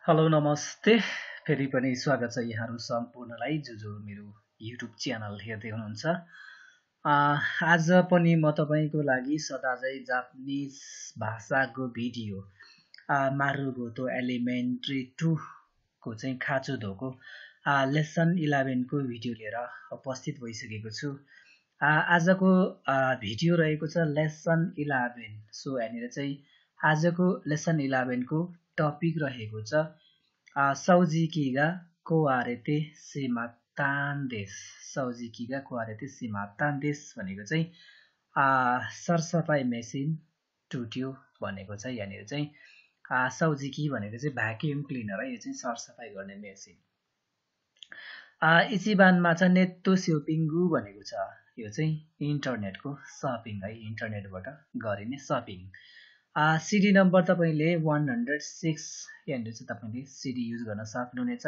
Hello नमस्ते फेरि पनि स्वागत छ यहाँहरू सम्पूर्णलाई जो मेरो युट्युब च्यानल हेर्दै हुनुहुन्छ। आज पनि म तपाईँको लागि सदाझै जापानिज भाषाको भिडियो मारुगोतो एलिमेन्ट्री 2 को चाहिँ खाँचो धोको लेसन 11 को भिडियो लिएर उपस्थित भइसकेको छु। आजको भिडियो रहेको छ लेसन 11। सो यहाँनिर चाहिँ आजको लेसन 11 को टपिक रहेको छ सौजिकीगा कोआरेते सिमातान्देस। सौजिकीगा कोआरेते सिमातान्देस भनेको चाहिँ सरसफाई मेसिन टुट्यो भनेको छ। यहाँनिर चाहिँ सौजिकी भनेको चाहिँ भ्याक्युम क्लिनर है, यो चाहिँ सरसफाई गर्ने मेसिन। इचिबानमा छ नेत्तो सोपिङ्गु भनेको छ, यो चाहिँ इन्टरनेटको सपिङ है, इन्टरनेटबाट गरिने सपिङ। सिडी नम्बर तपाईँले 106 यहाँनिर चाहिँ तपाईँले सिडी युज गर्न सक्नुहुनेछ।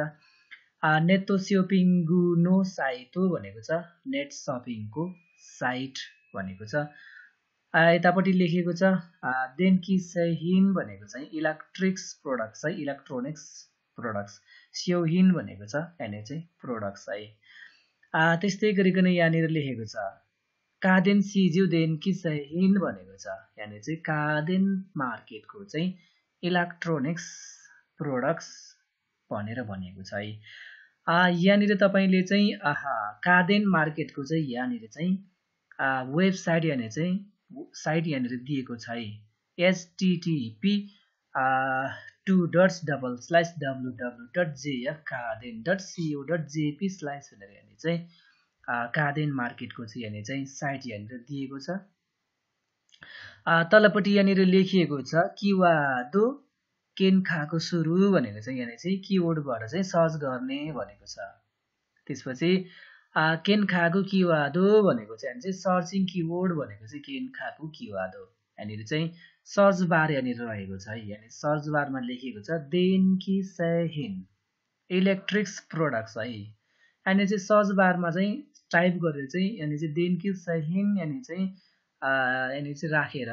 नेतो सोपिङ्गु नो साइटो भनेको छ नेट सपिङको साइट भनेको छ। यतापट्टि लेखेको छ देन्की सहिन भनेको चाहिँ इलेक्ट्रिक्स प्रोडक्ट्स है, इलेक्ट्रोनिक्स प्रोडक्ट्स। स्योहिन भनेको छ यहाँनिर चाहिँ प्रोडक्ट्स है। त्यस्तै गरिकन यहाँनिर लेखेको छ कादेन सिज्यू देन्की सहिन भनेको छ, यहाँनिर चाहिँ कादेन मार्केटको चाहिँ इलेक्ट्रोनिक्स प्रोडक्ट्स भनेर भनेको छ है। यहाँनिर तपाईँले चाहिँ कादेन मार्केटको चाहिँ यहाँनिर चाहिँ वेबसाइट यहाँनिर चाहिँ साइट यहाँनिर दिएको छ है, http www.jfkaden.co.jp/ भनेर यहाँनिर चाहिँ कादेन मार्केटको चाहिँ यहाँनिर चाहिँ साइट यहाँनिर दिएको छ। तलपट्टि यहाँनिर लेखिएको छ किवादो केन्खाको सुरु भनेको चाहिँ यहाँनिर चाहिँ किवर्डबाट चाहिँ सर्च गर्ने भनेको छ। त्यसपछि केन्खाको किवादो भनेको चाहिँ सर्चिङ किवर्ड भनेको चाहिँ केन्खाको किवादो। यहाँनिर चाहिँ सर्च बार यहाँनिर रहेको छ है, यहाँनिर सर्च बारमा लेखिएको छ देन्की सहिन इलेक्ट्रिक्स प्रोडक्ट्स है। यहाँनिर चाहिँ सर्च बारमा चाहिँ टाइप गरेर चाहिँ यहाँनिर चाहिँ देन्की सहिन यहाँनिर चाहिँ राखेर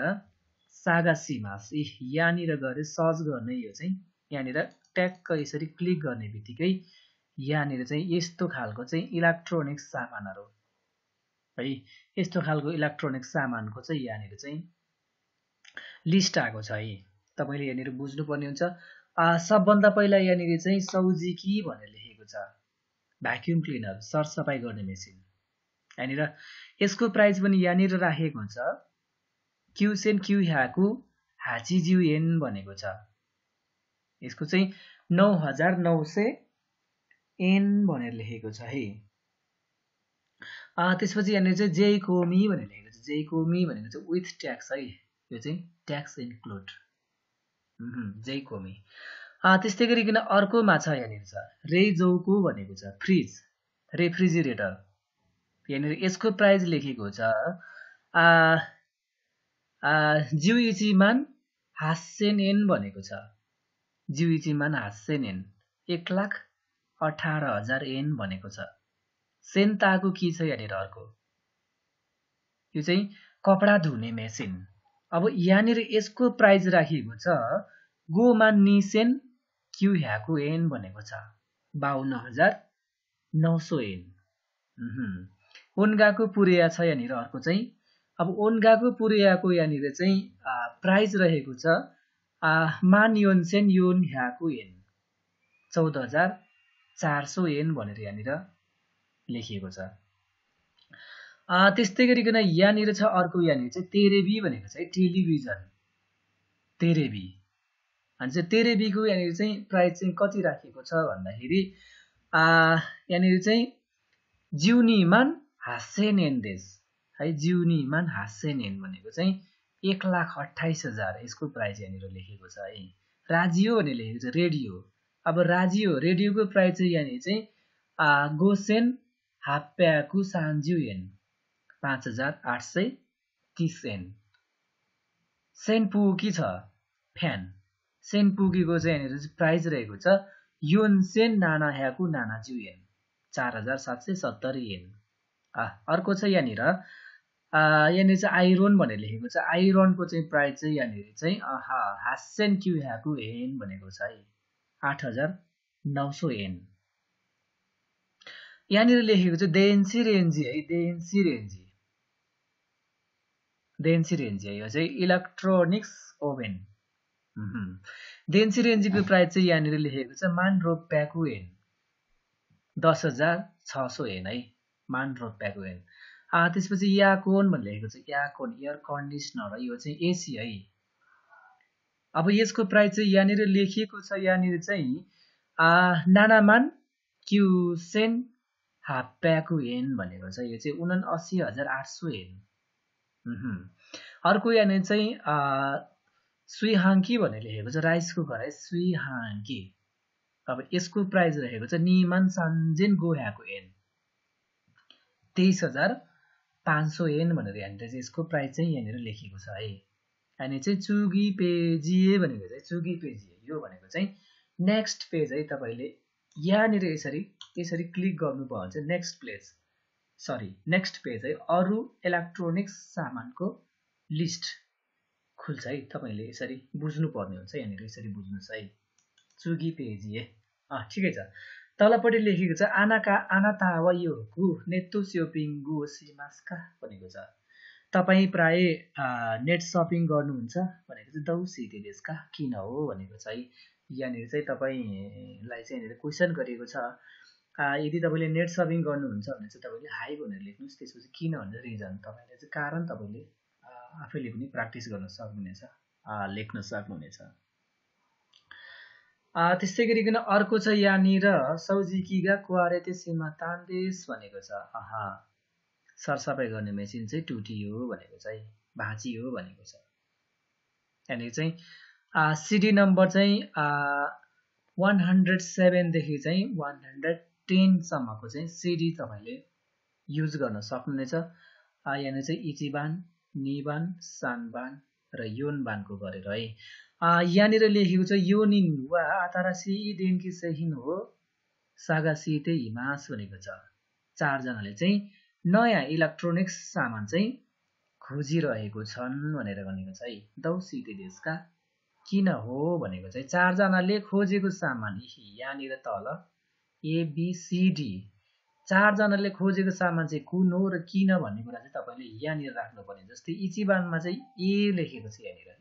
सागा सिमास यहाँनिर गएर सर्च गर्ने। यो चाहिँ यहाँनिर ट्याक्क यसरी क्लिक गर्ने बित्तिकै यहाँनिर चाहिँ यस्तो खालको चाहिँ इलेक्ट्रोनिक्स सामानहरू है, यस्तो खालको इलेक्ट्रोनिक्स सामानको चाहिँ यहाँनिर चाहिँ लिस्ट आएको छ है। तपाईँले यहाँनिर बुझ्नुपर्ने हुन्छ। सबभन्दा पहिला यहाँनिर चाहिँ सौजिकी भनेर लेखेको छ, भ्याक्युम क्लिनर सरसफाई गर्ने मेसिन। यहाँनिर यसको प्राइस पनि यहाँनिर राखेको छ क्युसेन क्युह्याकु हाचिज्यू येन भनेको छ। यसको चाहिँ 9900 येन भनेर लेखेको छ है। त्यसपछि यहाँनिर चाहिँ जेकोमी भनेर लेखेको छ, जेकोमी भनेको चाहिँ विथ ट्याक्स है, यो चाहिँ ट्याक्स इन्क्लुड जेकोमी। त्यस्तै गरिकन अर्कोमा छ यहाँनिर छ रेजौको भनेको छ फ्रिज रेफ्रिजिरेटर। यहाँनिर यसको प्राइस लेखेको छ जिउइचिमान हासेन येन भनेको छ, जिउइचिमान हासेन येन 1,18,000 येन भनेको छ। सेन्ताको के छ यहाँनिर अर्को, यो चाहिँ कपडा धुने मेसिन। अब यहाँनिर यसको प्राइस राखिएको छ गोमान निसेन क्युह्याकु येन भनेको छ 52,900 येन। ओन्गाको पुरेया छ यहाँनिर अर्को चाहिँ। अब ओन्गाको पुरेयाको यहाँनिर चाहिँ प्राइस रहेको छ मान योनसेन योन ह्याकु येन 14,400 येन भनेर यहाँनिर लेखिएको छ। त्यस्तै गरिकन यहाँनिर छ अर्को, यहाँनिर चाहिँ तेरेबी भनेको छ टेलिभिजन तेरेबी। अनि चाहिँ तेरेबीको यहाँनिर चाहिँ प्राइस चाहिँ कति राखेको छ भन्दाखेरि यहाँनिर चाहिँ जिउनीमान हासेन येन देश है, जिउनीमान हासेन येन भनेको चाहिँ 1,28,000 यसको प्राइस यहाँनिर लेखेको छ है। राजियो भनेर लेखेको छ रेडियो। अब रेडियोको प्राइस चाहिँ यहाँनिर चाहिँ गोसेन हाप्याकु सान्ज्यू येन 5,830 येन। सेनपुकी छ फ्यान, सेनपुकीको चाहिँ यहाँनिर चाहिँ प्राइस रहेको छ योनसेन नाना ह्याकु नानाज्यू येन 4,770 येन। अर्को छ यहाँनिर चाहिँ आइरोन भनेर लेखेको छ, आइरोनको चाहिँ प्राइस चाहिँ यहाँनिर चाहिँ हासेन क्युह्याकु येन भनेको छ है। 8900 n। यहाँनिर लेखेको छ देन्सी रेन्जी है, देन्सी रेन्जी है, यो चाहिँ इलेक्ट्रोनिक्स ओभेन। देन्सी रेन्जीको प्राइस चाहिँ यहाँनिर लेखेको छ मान्ड्रो प्याकु एन 10600 n है, मान्ड्रो प्याकु एन। त्यसपछि याकोन भनेर लेखेको छ, याकोन एयर कन्डिसनर है, यो चाहिँ एसी है। अब यसको प्राइस चाहिँ यहाँनिर लेखिएको छ, यहाँनिर चाहिँ नानामान क्युसेन हाफ प्याकु एन भनेको छ, यो चाहिँ 79800 n। अर्को यहाँनिर चाहिँ सुइहाङ्की भनेर लेखेको छ, राइस कुकर है, सुइहाङ्की। अब यसको प्राइस रहेको छ निमान सान्जेन गोह्याको एन 23500 n भनेर यहाँनिर चाहिँ यसको प्राइस चाहिँ यहाँनिर लेखेको छ है। अनि चाहिँ चुगी पेजिए भनेको चाहिँ चुगी पेजिए, यो भनेको चाहिँ नेक्स्ट पेज है। तपाईले यहाँनिर यसरी क्लिक गर्नुभयो भने चाहिँ नेक्स्ट पेज है, अरु इलेक्ट्रोनिक्स सामानको लिस्ट खुल्छ है। तपाईले यसरी बुझ्नु पर्ने हुन्छ, यहाँनिर यसरी बुझ्नुस् है, चुगी पेजिए। ठिकै छ। तलपट्टि लेखेको छ आनातावा योकु नेतो शपिङगु सिमास्का भनेको छ। तपाई प्राय नेट शपिङ गर्नुहुन्छ भनेको चाहिँ दौसिते देशका किन हो भनेको छ है। यहाँनिर चाहिँ तपाईलाई चाहिँ यहाँनिर क्वेशन गरिएको छ, यदि तपाईले नेट शपिङ गर्नुहुन्छ भने चाहिँ तपाईले हाई भनेर लेख्नुस्, त्यसपछि किन भनेर रिजन तपाईले चाहिँ कारण तपाईले आफैले पनि प्र्याक्टिस गर्न सक्नुहुनेछ, लेख्न सक्नुहुनेछ। त्यस्तै गरिकन अर्को छ यहाँनिर सौजिकीगा क्वारेते सीमा तान्देश भनेको छ। सरसफाइ गर्ने मेसिन चाहिँ टुटियो भनेको चाहिँ भाँचियो भनेको छ। यहाँनिर चाहिँ सिडी नम्बर चाहिँ 107 देखि चाहिँ 110 सम्मको चाहिँ सिडी तपाईले युज गर्न सक्नुहुनेछ। यहाँनिर चाहिँ इचिबान, निबान, सानबान र योनबानको गरेर है। यहाँनिर लेखेको छ योनिन वा आतारासी देनकी सहिन हो सागासिते हिमास भनेको छ। 4 जनाले चाहिँ नयाँ इलेक्ट्रोनिक्स सामान चाहिँ खोजिरहेको छन् भनेर भनेको छ है। दौसिते देशका किन हो भनेको चाहिँ 4 जनाले खोजेको सामान यहाँनिर तल एबीसीडी 4 जनाले खोजेको सामान चाहिँ कुन हो र किन भन्ने कुरा चाहिँ तपाईले यहाँनिर राख्नुपर्ने। जस्तै इचिबानमा चाहिँ ए लेखेको छ, यहाँनिर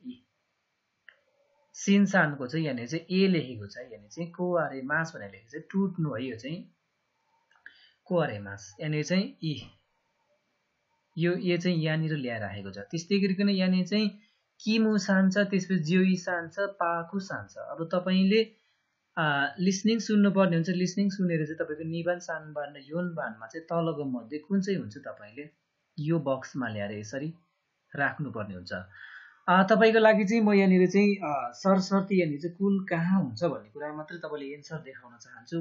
सिनसानको चाहिँ यहाँनिर चाहिँ ए लेखेको छ, यहाँनिर चाहिँ कोआरेमास भनेर लेखेको छ, टुट्नु है, यो चाहिँ कोआरेमास। यहाँनिर चाहिँ यो ए चाहिँ यहाँनिर ल्याइराखेको छ। त्यस्तै गरिकन यहाँनिर चाहिँ किमुसान छ, त्यसपछि ज्योइसान छ, पाकुसान छ। अब तपाईले लिसनिङ सुन्नुपर्ने हुन्छ, लिसनिङ सुनेर चाहिँ तपाईको निबान, सानबान र योनबानमा चाहिँ तलको मध्ये कुन चाहिँ हुन्छ तपाईले यो बक्समा ल्याएर यसरी राख्नुपर्ने हुन्छ। तपाईको लागि चाहिँ म यहाँनिर चाहिँ सरसर्ती यहाँनिर चाहिँ कुल कहाँ हुन्छ भन्ने कुरा मात्रै तपाईले एन्सर देखाउन चाहन्छु।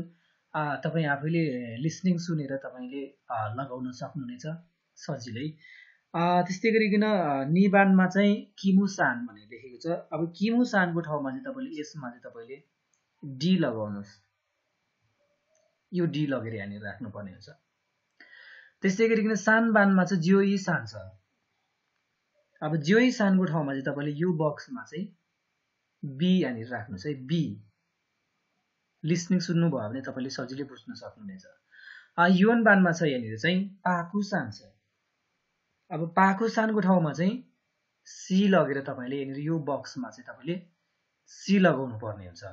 तपाई आफैले लिसनिङ सुनेर तपाईले लगाउन सक्नुहुनेछ सजिलै। त्यस्तै गरिकन निबानमा चाहिँ किमुसान भनेर लेखेको छ। अब किमुसानको ठाउँमा चाहिँ तपाईले यसमा चाहिँ तपाईले डी लगाउनुस्, यो डी लगेर यहाँनिर राख्नुपर्ने हुन्छ। त्यस्तै गरिकन सानबानमा चाहिँ ज्योइसान छ। अब ज्योइसानको ठाउँमा चाहिँ तपाईले यो बक्समा चाहिँ बी यहाँनिर राख्नुस् है, बी। लिसनिङ सुन्नुभयो भने तपाईले सजिलै बुझ्न सक्नुहुनेछ। योनबानमा छ यहाँनिर चाहिँ पाकुसान छ। अब पाकुसानको ठाउँमा चाहिँ सी लगेर तपाईले यहाँनिर यो बक्समा चाहिँ तपाईले सी लगाउनु पर्ने हुन्छ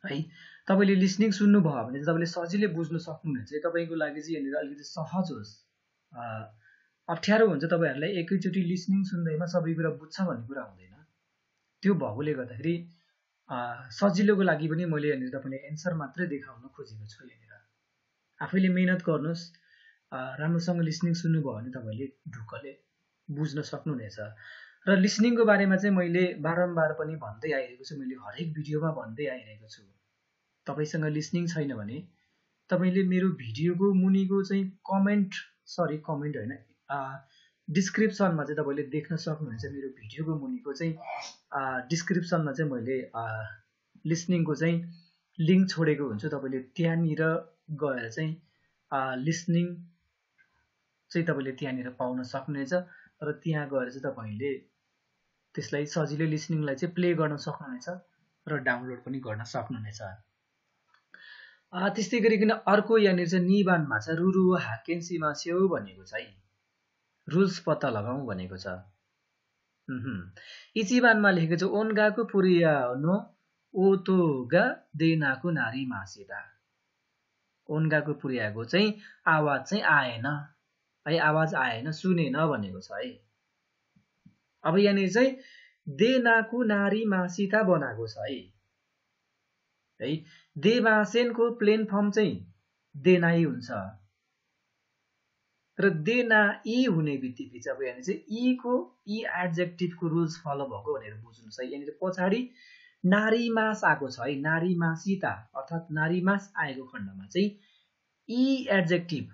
है। तपाईले लिसनिङ सुन्नुभयो भने तपाईले सजिलै बुझ्न सक्नुहुनेछ। तपाईको लागि चाहिँ यहाँनिर अलिकति सहज होस्। अप्ठ्यारो हुन्छ तपाईहरुलाई एकैचोटी लिसनिङ सुन्दैमा सबै कुरा बुझ्छ भन्ने कुरा हुँदैन। त्यो भएकोले गर्दाखेरि सजिलोको लागि पनि मैले यहाँनिर तपाईलाई एन्सर मात्रै देखाउन खोजेको छु। यहाँनिर आफैले मेहनत गर्नुस्, राम्रोसँग लिसनिङ सुन्नुभयो भने तपाईले ढुक्कले बुझ्न सक्नुहुनेछ। र लिसनिङको बारेमा चाहिँ मैले बारम्बार पनि भन्दै आइरहेको छु, मैले हरेक भिडियोमा भन्दै आइरहेको छु। तपाईसँग लिसनिङ छैन भने तपाईले मेरो भिडियोको मुनिको चाहिँ कमेन्ट हैन, डिस्क्रिप्सनमा चाहिँ तपाईले देख्न सक्नुहुन्छ। मेरो भिडियोको मुनिको चाहिँ डिस्क्रिप्सनमा चाहिँ मैले लिसनिङको चाहिँ लिंक छोडेको हुन्छु। तपाईले त्यहाँनिर गएर चाहिँ लिसनिङ चाहिँ तपाईले त्यहाँनिर पाउन सक्नुहुनेछ र त्यहाँ गएर चाहिँ तपाईले त्यसलाई सजिलै लिसनिङलाई चाहिँ प्ले गर्न सक्नुहुनेछ र डाउनलोड पनि गर्न सक्नुहुनेछ। त्यस्तै गरिकन अर्को यहाँनिर चाहिँ निबानमा छ रुरु हाकेन सीमा छेउ भनेको छ है, रुल्स पत्ता लगाऊ भनेको छ। इचिबानमा लेखेको छ ओन्गाको पुरिया नो ओतोगा देनाको नारी मासिदा। ओन्गाको पुर्याएको चाहिँ आवाज चाहिँ आएन है, आवाज आएन, सुनेन भनेको छ है। अब यहाँनिर चाहिँ देनाको नारी मासिता बनाएको छ है। देमासेनको प्लेन फर्म चाहिँ देनाई हुन्छ र देनाई हुने बित्तिकै चाहिँ अब यहाँनिर चाहिँ ई एडजेक्टिभको रुल्स फलो भएको भनेर बुझ्नु छ। यहाँनिर पछाडि नारीमास आएको छ है, नारीमासिता अर्थात् नारीमास आएको खण्डमा चाहिँ ई एडजेक्टिभ,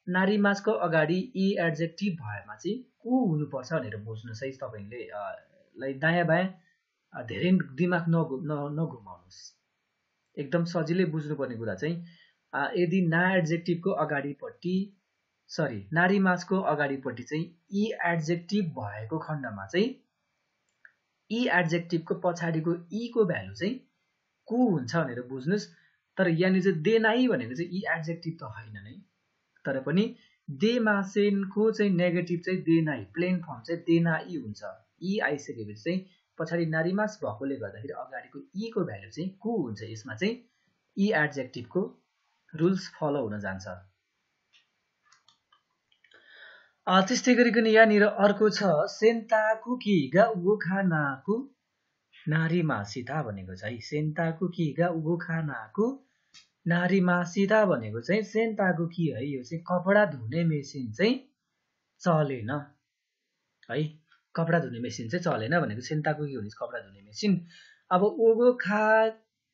नारीमासको अगाडि ई एडजेक्टिभ भएमा चाहिँ को हुनुपर्छ भनेर बुझ्नु चाहिँ तपाईँले दायाँ बायाँ धेरै दिमाग नघुमाउनुहोस्, एकदम सजिलै बुझ्नुपर्ने कुरा चाहिँ यदि एडजेक्टिभको अगाडिपट्टि नारीमासको अगाडिपट्टि चाहिँ ई एडजेक्टिभ भएको खण्डमा चाहिँ ई एडजेक्टिभको पछाडिको ई को भ्यालु चाहिँ को हुन्छ भनेर बुझ्नुस्। तर यहाँनिर चाहिँ देनाई भनेको चाहिँ ई एडजेक्टिभ त होइन नै, तर पनि देमासेनको चाहिँ नेगेटिभ चाहिँ देनाई, प्लेन फर्म चाहिँ देनाई हुन्छ। ई आइसकेपछि चाहिँ पछाडि नारीमास भएकोले गर्दाखेरि अगाडिको ई को भ्यालु चाहिँ को हुन्छ, यसमा चाहिँ ई एडजेक्टिभको रुल्स फलो हुन जान्छ। त्यस्तै गरिकन यहाँनिर अर्को छ सेन्ताकु किगा उगोखानाकु नारीमासिता भनेको छ है। सेन्ताकु किगा उगोखानाकु नारीमासिता भनेको चाहिँ सेन्ताकु कि है, यो चाहिँ कपडा धुने मेसिन चाहिँ चलेन है, कपडा धुने मेसिन चाहिँ चलेन भनेको सेन्ताकु कि भनेको कपडा धुने मेसिन। अब उगोखानाकु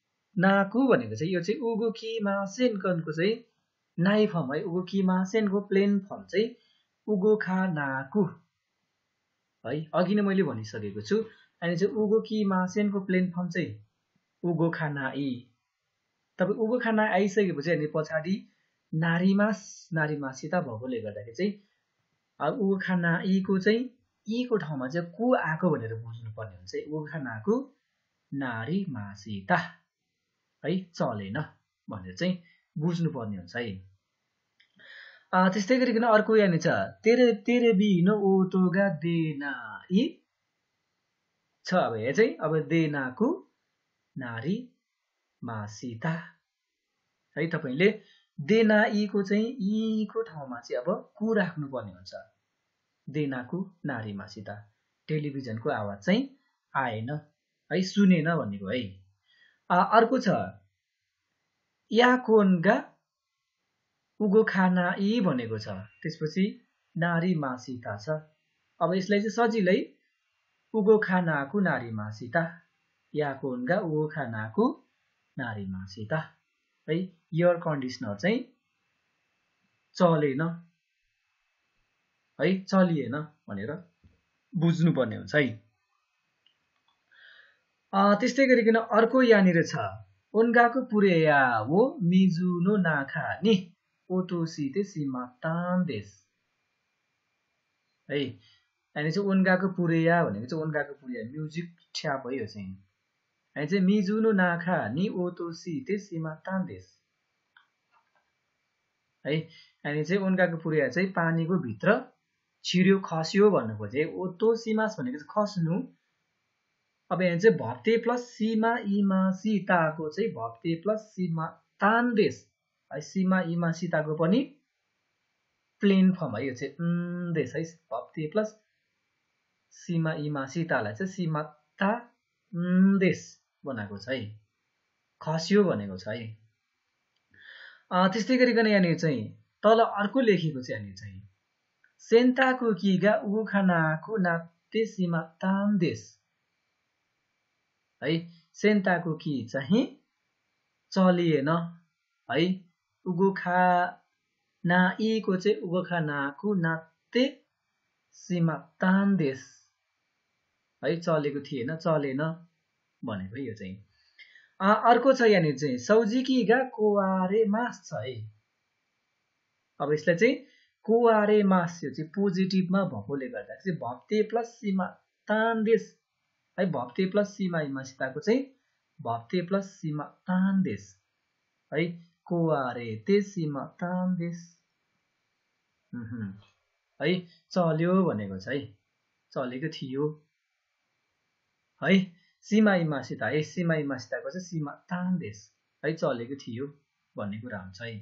भनेको चाहिँ यो चाहिँ उगोकिमासेनको चाहिँ नाइ फर्म है, उगोकिमासेनको प्लेन फर्म चाहिँ उगोखानाकु है, अघि नै मैले भनिसकेको छु। अनि चाहिँ उगोकिमासेनको प्लेन फर्म चाहिँ उगोखानाई। तपाईँ उगोखानाई आइसकेपछि अनि पछाडि नारीमासिता भएकोले गर्दाखेरि चाहिँ उगोखानाईको चाहिँ ई को ठाउँमा चाहिँ को आएको भनेर बुझ्नुपर्ने हुन्छ। उगोखानाकु नारीमासिता है, चलेन भनेर चाहिँ बुझ्नुपर्ने हुन्छ है। त्यस्तै गरिकन अर्को यहाँनिर छ तेरे बिनो ओतोगा देनाई छ। अब यहाँ चाहिँ अब देनाकु नारी मासिता है, तपाईँले देनाईको चाहिँ ई को ठाउँमा चाहिँ अब को राख्नुपर्ने हुन्छ। देनाकु नारी मासिता, टेलिभिजनको आवाज चाहिँ आएन है, सुनेन भनेको है। अर्को छ याकोनगा उगोखानाई भनेको छ, त्यसपछि नारी मासिता छ। अब यसलाई चाहिँ सजिलै उगोखानाकु नारी मासिता, याकोनगा उगोखानाकु नारी मासिता है, एयर कन्डिसनर चाहिँ चलेन है, चलिएन भनेर बुझ्नुपर्ने हुन्छ है। त्यस्तै गरिकन अर्को यहाँनिर छ ओन्गाको पुरेया वो मिजुनो नाखा नि ओतोसिते सिमातान देश है। अनि चाहिँ ओन्गाको पुरेया भनेको चाहिँ ओन्गाको पुरेया म्युजिक ठ्याप है, यो चाहिँ अनि चाहिँ मिजुनो नाखा नि ओतोसिते सिमातान देश है। अनि चाहिँ ओन्गाको पुरेया चाहिँ पानीको भित्र छिर्यो खस्यो भन्नु खोजे। ओतो सिमास भनेको चाहिँ खस्नु। अब यहाँ चाहिँ भप्ते प्लस सीमा इमा सीताको चाहिँ भप्ते प्लस सीमा तान देश है, सीमा इमा सीताको पनि प्लेन फर्म है, यो चाहिँ देश है। भप्ते प्लस सीमा इमा सीतालाई चाहिँ सीमा ता देश बनाएको छ है, खस्यो भनेको छ है। त्यस्तै गरिकन यहाँनिर चाहिँ तल अर्को लेखेको चाहिँ यहाँनिर चाहिँ सेन्ताको किगा उगोखानाकु नाते सीमा तान देश है। सेन्ताको कि चाहिँ चलिएन है, उगोखानाईको चाहिँ उगोखानाकु नाते सीमा तान देश है, चलेको थिएन, चलेन भनेको यो चाहिँ। अर्को छ यहाँनिर चाहिँ सौजिकीगा कोवारे मास छ है। अब यसलाई चाहिँ कोवारे मास, यो चाहिँ पोजिटिभमा भएकोले गर्दा चाहिँ भप्ते प्लस सीमा तान देश है भप्ते प्लस सीमा इमासिताको चाहिँ भप्ते प्लस सीमा तान्देस है कोवारे ते सीमा तान्देस है चल्यो भनेको छ है चलेको थियो है सीमा इमासिता है सीमा इमासिताको चाहिँ सीमा तान्देस है चलेको थियो भन्ने कुरा हुन्छ है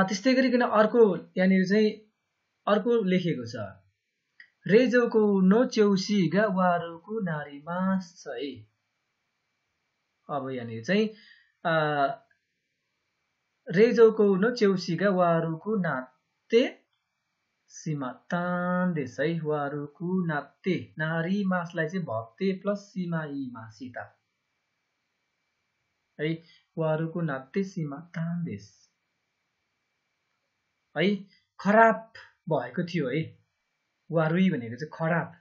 त्यस्तै गरिकन अर्को यहाँनिर चाहिँ अर्को लेखेको छ रेजोको नो चौसीगा वारुको नारीमास छ है अब यहाँनिर चाहिँ रेजोको नो चौसीगा वारुको नाते सीमा तान्देस है वारुको नाते नारी मासलाई चाहिँ भप्ते प्लस सीमा इमासिता है वारुको नाते सीमा तान्देस है खराब भएको थियो है वारुई भनेको चाहिँ खराब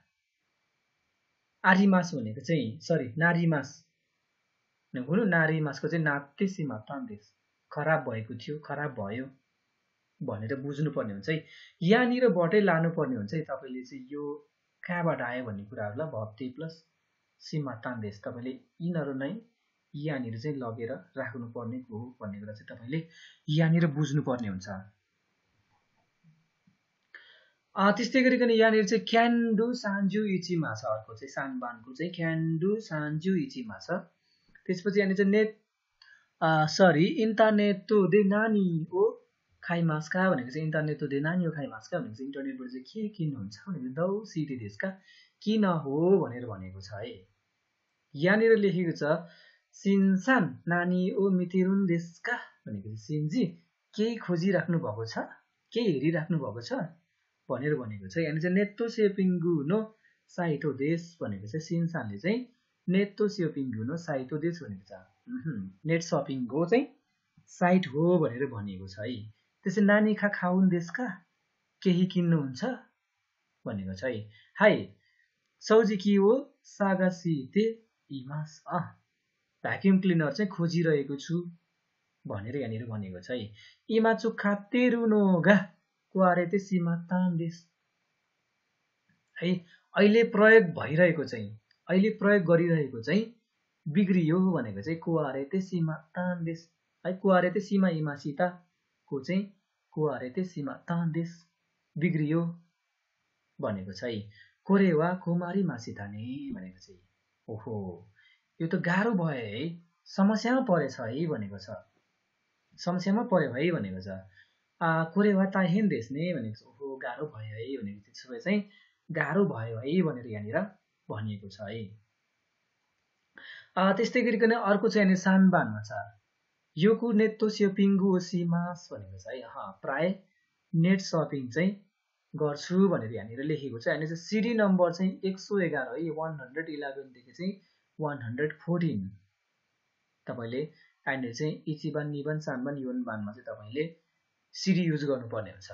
आरिमास भनेको चाहिँ सरी नारीमास भनौँ नारीमासको चाहिँ नाते सीमा तान्देस खराब भएको थियो खराब भयो भनेर बुझ्नुपर्ने हुन्छ है यहाँनिरबाटै लानुपर्ने हुन्छ है तपाईँले चाहिँ यो कहाँबाट आयो भन्ने कुराहरूलाई भप्ते प्लस सीमा तान्देस तपाईँले यिनीहरू नै यहाँनिर चाहिँ लगेर राख्नुपर्ने हो भन्ने कुरा चाहिँ तपाईँले यहाँनिर बुझ्नुपर्ने हुन्छ त्यस्तै गरिकन यहाँनिर चाहिँ क्यान्डु सान्जु इचिमा छ अर्को चाहिँ सानबानको चाहिँ क्यान्डु सान्जु इचिमा छ त्यसपछि यहाँनिर चाहिँ इन्टरनेट दे नानी हो खाइमास्का भनेको चाहिँ इन्टरनेट दे नानी हो खाइमास्का भनेको चाहिँ इन्टरनेटबाट चाहिँ के किन्नुहुन्छ भनेको दौ सिटी देशका किन हो भनेर भनेको छ है यहाँनिर लेखेको छ सिन्सान नानी ओ मितिरुन देशका भनेको चाहिँ सिन्जी केही खोजिराख्नु भएको छ केही हेरिराख्नु भएको छ भनेर भनेको छ यहाँनिर चाहिँ नेटो सेपिङ्गु नो साइटो देश भनेको चाहिँ सिन्सानले चाहिँ नेटो सेपिङ्गु नो साइटो देश भनेको छ नेट सपिङको चाहिँ साइट हो भनेर भनेको छ है त्यसै नानी खाउन देशका केही किन्नुहुन्छ भनेको छ है हाई सौजी कि हो सागासिते इमास भ्याक्युम क्लिनर चाहिँ खोजिरहेको छु भनेर यहाँनिर भनेको छ है इमाचु खातेरुनोगा क्वारेते सीमा तान्देस है अहिले प्रयोग भइरहेको चाहिँ अहिले प्रयोग गरिरहेको चाहिँ बिग्रियो भनेको चाहिँ कुवारेते सीमा तान्देस है कुवारेते सीमा इमासिताको चाहिँ कुवारेते सीमा तान्देस बिग्रियो भनेको छ है कोरेवा कुमारी मासिता नै भनेको चाहिँ ओहो यो त गाह्रो भयो है समस्यामा परेछ है भनेको छ समस्यामा पर्यो है भनेको छ कोरेवा ताहेन देश नै भनेको छ ओहो गाह्रो भयो है भनेको त्यसो भए चाहिँ गाह्रो भयो है भनेर यहाँनिर भनिएको छ है त्यस्तै गरिकन अर्को चाहिँ यहाँनिर सानबानमा छ योको नेटो सपिङगु सिमास भनेको छ है प्राय नेट सपिङ चाहिँ गर्छु भनेर यहाँनिर लेखेको छ यहाँनिर चाहिँ सिडी नम्बर चाहिँ 111 है 111 देखि चाहिँ 114 तपाईले यहाँनिर चाहिँ इचिबान निबान सानबान योनबानमा चाहिँ तपाईले सिडी युज गर्नुपर्ने हुन्छ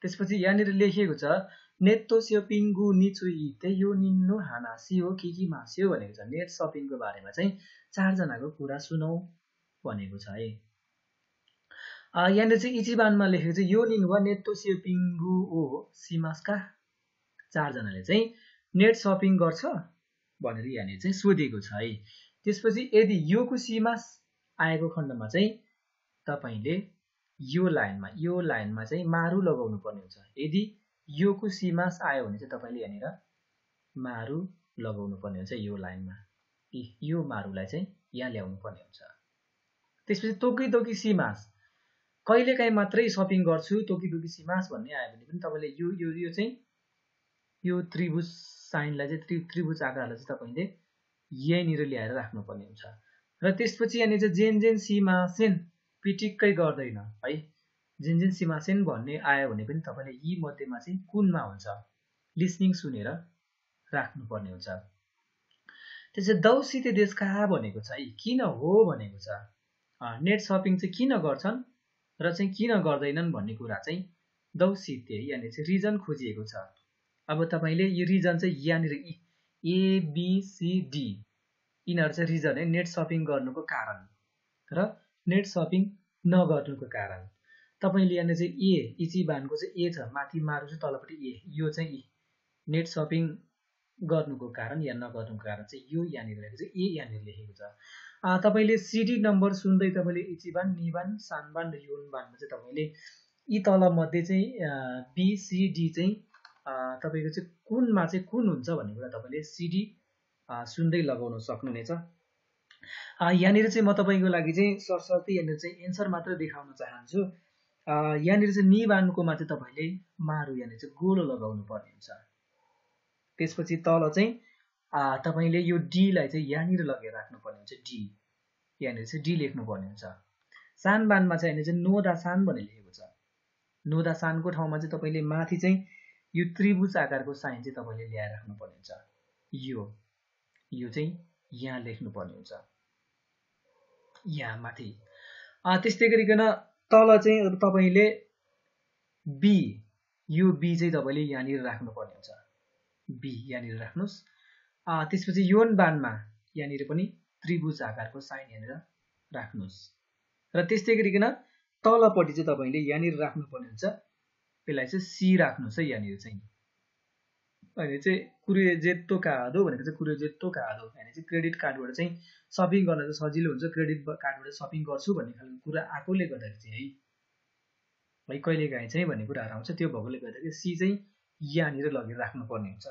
त्यसपछि यहाँनिर लेखिएको छ नेटो सपिङगु निचुइते यो निन्नु हानासियो किकी मासियो भनेको छ नेट सपिङको बारेमा चाहिँ 4 जनाको कुरा सुनौ भनेको छ है यहाँनिर चाहिँ इचिबानमा लेखेको चाहिँ यो निन वा नेटो सपिङगु ओ सिमासका 4 जनाले चाहिँ नेट सपिङ गर्छ भनेर यहाँनिर चाहिँ सोधेको छ है त्यसपछि यदि योको सिमास आएको खण्डमा चाहिँ तपाईले यो लाइनमा चाहिँ मारु लगाउनु पर्ने हुन्छ यदि योको सिमास आयो भने चाहिँ तपाईले यहाँनिर मारु लगाउनु पर्ने हुन्छ यो लाइनमा यो मारुलाई चाहिँ यहाँ ल्याउनु पर्ने हुन्छ त्यसपछि तोकी सिमास कहिलेकाहीँ मात्रै सपिङ गर्छु तोकी सिमास भन्ने आयो भने पनि तपाईले यो चाहिँ यो त्रिभुज साइनलाई चाहिँ त्रिभुज आकारलाई चाहिँ तपाईले यहीँनिर ल्याएर राख्नु पर्ने हुन्छ र त्यसपछि यहाँनिर चाहिँ जेन सिमासेन पिटिक्कै गर्दैन है जेन सिमासेन भन्ने आयो भने पनि तपाईले यी मध्येमा चाहिँ कुनमा हुन्छ लिसनिङ सुनेर राख्नुपर्ने हुन्छ त्यसै दौसिते देशका भनेको छ है किन हो भनेको छ नेट सपिङ चाहिँ किन गर्छन् र चाहिँ किन गर्दैनन् भन्ने कुरा चाहिँ दौसिते यानी चाहिँ रिजन खोजिएको छ अब तपाईले यो रिजन चाहिँ यहाँनिर ABCD यिनीहरू चाहिँ रिजन है नेट सपिङ गर्नुको कारण र नेट सपिङ नगर्नुको कारण तपाईले यहाँनिर चाहिँ इचिबानको चाहिँ ए छ माथि मारु चाहिँ तलपट्टि ए यो चाहिँ नेट सपिङ गर्नुको कारण या नगर्नुको कारण चाहिँ यो यहाँनिर लेखेको छ, ए यहाँनिर लेखेको छ। तपाईँले सिडी नम्बर सुन्दै तपाईँले इचिबान, निबान, सानबान र योनबानमा चाहिँ तपाईँले यी तलमध्ये चाहिँ बिसिडी चाहिँ तपाईँको चाहिँ कुनमा चाहिँ कुन हुन्छ भन्ने कुरा तपाईँले सिडी सुन्दै लगाउन सक्नुहुनेछ। यहाँनिर चाहिँ म तपाईँको लागि चाहिँ सरसर्ती यहाँनिर चाहिँ एन्सर मात्र देखाउन चाहन्छु। यहाँनिर चाहिँ निबानकोमा चाहिँ तपाईँले मारु यहाँनिर चाहिँ गोलो लगाउनु पर्ने हुन्छ। त्यसपछि तल चाहिँ तपाईँले यो डीलाई चाहिँ यहाँनिर लगेर राख्नुपर्ने हुन्छ। डी यहाँनिर चाहिँ डी लेख्नुपर्ने हुन्छ। सानबानमा चाहिँ यहाँनिर चाहिँ नोदासान भनेर लेखेको छ। नोदासानको ठाउँमा चाहिँ तपाईँले माथि चाहिँ यो त्रिभुज आकारको साइन चाहिँ तपाईँले ल्याएर राख्नुपर्ने हुन्छ। यो चाहिँ यहाँ लेख्नुपर्ने हुन्छ, यहाँ माथि। त्यस्तै गरिकन तल चाहिँ तपाईँले बी, यो बी चाहिँ तपाईँले यहाँनिर राख्नुपर्ने हुन्छ। बी यहाँनिर राख्नुहोस्। त्यसपछि योनबानमा यहाँनिर पनि त्रिभुज आकारको साइन यहाँनिर राख्नुहोस्। र त्यस्तै गरिकन तलपट्टि चाहिँ तपाईँले यहाँनिर राख्नुपर्ने हुन्छ। यसलाई चाहिँ सी राख्नुहोस् है यहाँनिर चाहिँ। अहिले चाहिँ कुरेजेत्तो कादो भनेको चाहिँ कुरेजेत्तो कादो, यहाँनिर चाहिँ क्रेडिट कार्डबाट चाहिँ सपिङ गर्न चाहिँ सजिलो हुन्छ, क्रेडिट कार्डबाट सपिङ गर्छु भन्ने खालको कुरा आएकोले गर्दाखेरि चाहिँ है कहिलेकाहीँ चाहिँ भन्ने कुराहरू आउँछ। त्यो भएकोले गर्दाखेरि सी चाहिँ यहाँनिर लगेर राख्नुपर्ने हुन्छ।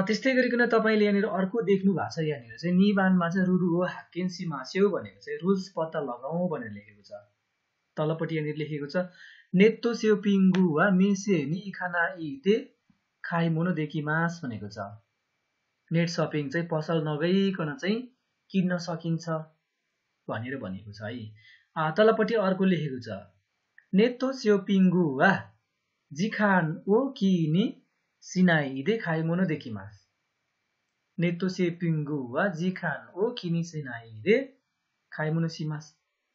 त्यस्तै गरिकन तपाईँले यहाँनिर अर्को देख्नु भएको छ। यहाँनिर चाहिँ निबानमा चाहिँ रुरु हो हाक्केन्सी मास्यो भनेको चाहिँ रुल्स पत्ता लगाऊ भनेर लेखेको छ। तलपट्टि यहाँनिर लेखेको छ नेत्तो सेउ पिङ्गु वा मेसे नि इखाना इते खाइ मोनोदेखि मास भनेको छ। नेट सपिङ चाहिँ पसल नगइकन चाहिँ किन्न सकिन्छ भनेर भनेको छ है। तलपट्टि अर्को लेखेको छ नेत्तो सेउ पिङ्गु वा जिखान ओ किनी सिनाइ इदे खाइ मोनोदेखि मास। नेत्तो सेउ पिङ्गु वा जिखान ओ किनी सिनाइ इदे खाइ मोनोसिमास।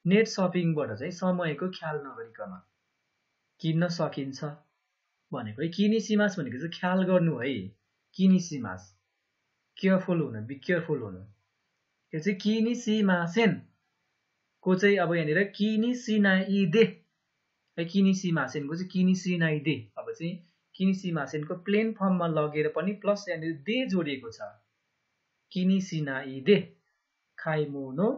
नेट सपिङबाट चाहिँ समयको ख्याल नगरिकन किन्न सकिन्छ भनेको है। किनी सिमास भनेको चाहिँ ख्याल गर्नु है। किनी सिमास केयरफुल हुनु, बी केयरफुल हुनु। यो चाहिँ किनी सिमासेन को चाहिँ अब यहाँनिर किनी सिनाइदे है। किनी सिमासेनको चाहिँ किनी सिनाइदे। अब चाहिँ किनी सिमासेनको प्लेन फर्ममा लगेर पनि प्लस यहाँनिर दे जोडिएको छ। किनी सिनाइदे खाइमोनो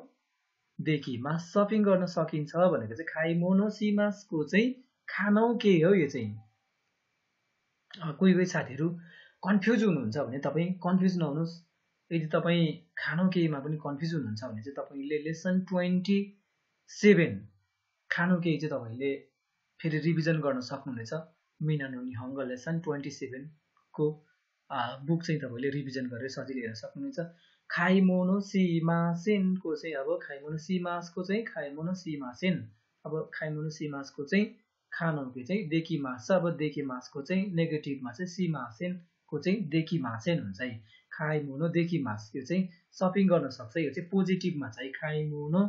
देखि मास सपिङ गर्न सकिन्छ भनेको चाहिँ खाइमोनो सिमासको चाहिँ खानौ के हो। यो चाहिँ कोही साथीहरू कन्फ्युज हुनुहुन्छ भने तपाईँ कन्फ्युज नहुनुहोस्। यदि तपाईँ खानौ केहीमा पनि कन्फ्युज हुनुहुन्छ भने चाहिँ तपाईँले लेसन 27 खानौ केही चाहिँ तपाईँले फेरि रिभिजन गर्न सक्नुहुनेछ। मिनानो निहङ्ग लेसन 27 को बुक चाहिँ तपाईँले रिभिजन गरेर सजिलै हेर्न सक्नुहुनेछ। खाइमोनो सिमासेनको चाहिँ अब खाइमोनो सिमासको चाहिँ खाइमोनो सिमासेन, अब खाइमोनो सिमासको चाहिँ खानौके चाहिँ देखि मास छ। अब देखि मासको चाहिँ नेगेटिभमा चाहिँ सिमासेनको चाहिँ देखि मासेन हुन्छ है। खाइमोनो देखि मास यो चाहिँ सपिङ गर्न सक्छ। यो चाहिँ पोजिटिभमा चाहिँ खाइमोनो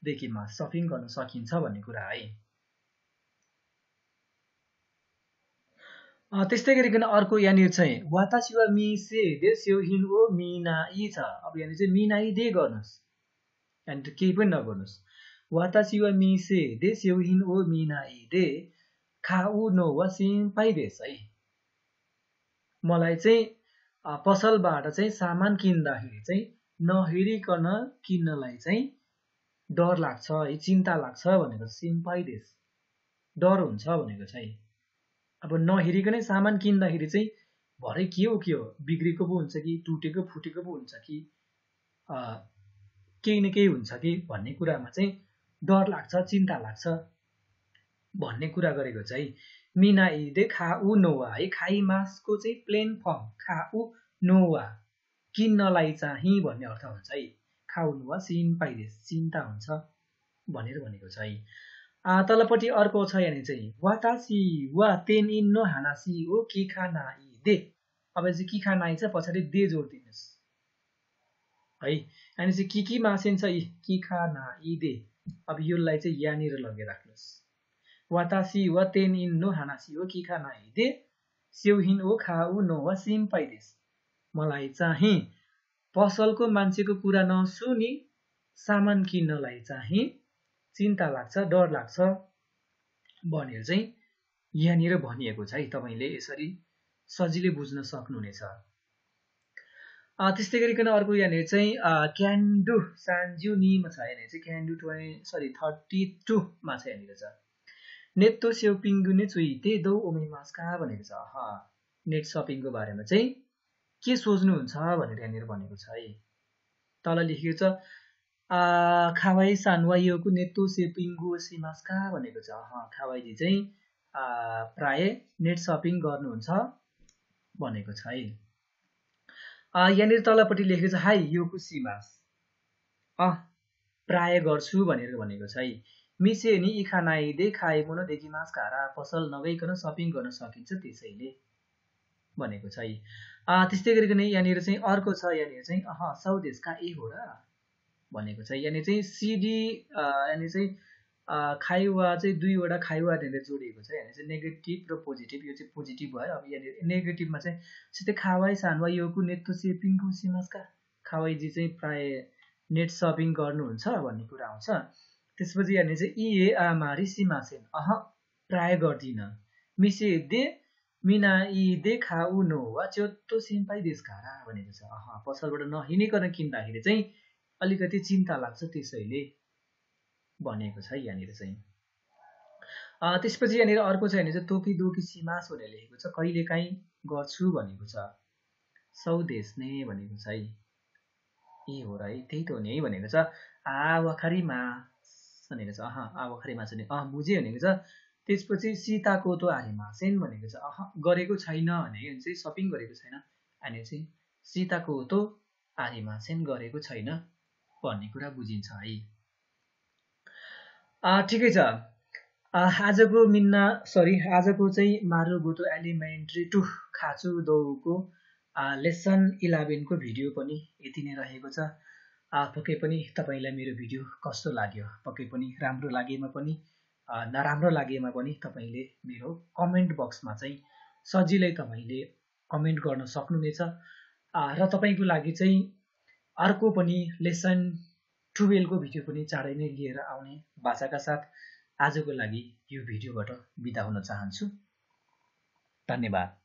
देखि मास सपिङ गर्न सकिन्छ भन्ने कुरा है। त्यस्तै गरिकन अर्को यहाँनिर चाहिँ वातासिवा मिसे दे सेउहिन ओ मिनाई छ। अब यहाँनिर चाहिँ मिनाई दे गर्नुहोस्, यहाँनिर केही पनि नगर्नुहोस्। वातासिवा मिसे दे सेउहिन ओ मिनाई दे खाउ नो वा सिम्पाई देस है। मलाई चाहिँ पसलबाट चाहिँ सामान किन्दाखेरि चाहिँ नहेरिकन किन्नलाई चाहिँ डर लाग्छ है, चिन्ता लाग्छ भनेको सिम्पाई देस डर हुन्छ भनेको चाहिँ। अब नहेरिकनै सामान किन्दाखेरि चाहिँ भरे के हो बिग्रेको पो हुन्छ कि टुटेको फुटेको पो हुन्छ कि केही न केही हुन्छ कि भन्ने कुरामा चाहिँ डर लाग्छ, चिन्ता लाग्छ भन्ने कुरा गरेको चाहिँ मिनाई दे खाउ नोवा है। खाइ मासको चाहिँ प्लेन फर्म खाउ नोवा किन्नलाई चाहिँ भन्ने अर्थ हुन्छ है। खाउ नोवा सिम्पाई देस चिन्ता हुन्छ भनेर भनेको छ है। तलपट्टि अर्को छ यहाँनिर चाहिँ वातासी वा तेन इन्नो हानासी ओ किखानाई दे। अब चाहिँ किखानाई छ पछाडि दे जोडिदिनुहोस् है। यहाँनिर चाहिँ कि मासेन छ किखानाई दे। अब योलाई चाहिँ यहाँनिर लगेर राख्नुहोस्। वातासी वा तेन इन्नो हानासी ओ किखानाई दे सेउहिन ओ खाउ नो वा सिम्पाई देस। मलाई चाहिँ पसलको मान्छेको कुरा नसुनी सामान किन्नलाई चाहिँ चिन्ता लाग्छ, डर लाग्छ भनेर चाहिँ यहाँनिर भनिएको छ है। तपाईँले यसरी सजिलै बुझ्न सक्नुहुनेछ। त्यस्तै गरिकन अर्को यहाँनिर चाहिँ क्यान डु सान्ज्यु निमा छ, यहाँनिर चाहिँ क्यान डु 32मा छ, यहाँनिर छ नेतो सेउपिङ्गु ने चुइते दौ ओमेमास्का भनेको छ। नेट सपिङको बारेमा चाहिँ के सोच्नुहुन्छ भनेर यहाँनिर भनेको छ है। तल लेखेको छ खावाई सानवाइयोको नेतो सेपिङ्गु सिमास्का भनेको छ। खावाइजी चाहिँ प्राय नेट सपिङ गर्नुहुन्छ भनेको छ है। यहाँनिर तलपट्टि लेखेको छ हाई योको सिमास, प्राय गर्छु भनेर भनेको छ है। मिसे नि इखानाइदे खाए मोनो देखिमास खारा, पसल नगइकन सपिङ गर्न सकिन्छ त्यसैले भनेको छ है। त्यस्तै गरिकन यहाँनिर चाहिँ अर्को छ, यहाँनिर चाहिँ सौदेशका ए हो र भनेको छ। यहाँनिर चाहिँ सिडी यहाँनिर चाहिँ खाइवा चाहिँ दुईवटा खाइवा भनेर जोडिएको छ। यहाँनिर चाहिँ नेगेटिभ र पोजिटिभ, यो चाहिँ पोजिटिभ भयो। अब यहाँनिर नेगेटिभमा चाहिँ सिधै खावाई सानवा योको नेतो सेपिङको सिमासका, खावाईजी चाहिँ प्राय नेट सपिङ गर्नुहुन्छ भन्ने कुरा आउँछ। त्यसपछि यहाँनिर चाहिँ इए आमारी सिमासेन, प्राय गर्दिन। मिसे दे मिना इदे खाउ नो वा च्योत्तो सिम्पाई देशकारा भनेको छ। पसलबाट नहिँडिकन किन्दाखेरि चाहिँ अलिकति चिन्ता लाग्छ त्यसैले भनेको छ यहाँनिर चाहिँ। त्यसपछि यहाँनिर अर्को छ, यहाँनिर चाहिँ तोकी दोकी सिमास भनेर लेखेको छ, कहिलेकाहीँ गर्छु भनेको छ। सौदेश नै भनेको छ है। ए हो र है, त्यही त हो नि है भनेको छ। वखरीमा भनेको छ, वखरीमा छ नि बुझे भनेको छ। त्यसपछि सीताको तो आर्यमा सेन भनेको छ, गरेको छैन भने चाहिँ सपिङ गरेको छैन, अनि चाहिँ सीताको तो आर्यमा सेन गरेको छैन भन्ने कुरा बुझिन्छ है। ठिकै छ। आजको चाहिँ मारुगोतो एलिमेन्ट्री 2 खाचु दौको लेसन 11 को भिडियो पनि यति नै रहेको छ। पक्कै पनि तपाईलाई मेरो भिडियो कस्तो लाग्यो, पक्कै पनि राम्रो लागेमा पनि नराम्रो लागेमा पनि तपाईले मेरो कमेन्ट बक्समा चाहिँ सजिलै तपाईले कमेन्ट गर्न सक्नुहुनेछ। र तपाईको लागि चाहिँ अर्को पनि लेसन 12 को भिडियो पनि चाँडै नै लिएर आउने बाचाका साथ आजको लागि यो भिडियोबाट बिदा हुन चाहन्छु। धन्यवाद।